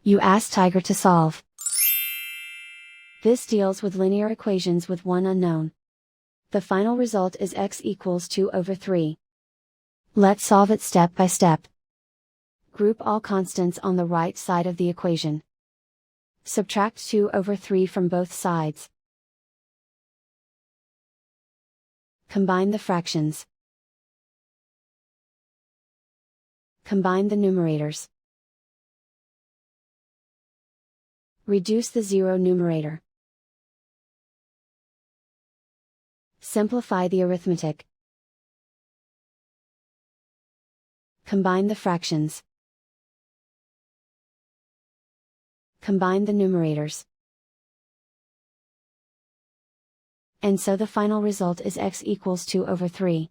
You ask Tiger to solve. This deals with linear equations with one unknown. The final result is x equals 2 over 3. Let's solve it step by step. Group all constants on the right side of the equation. Subtract 2 over 3 from both sides. Combine the fractions. Combine the numerators. Reduce the zero numerator. Simplify the arithmetic. Combine the fractions. Combine the numerators. And so the final result is x equals 2 over 3.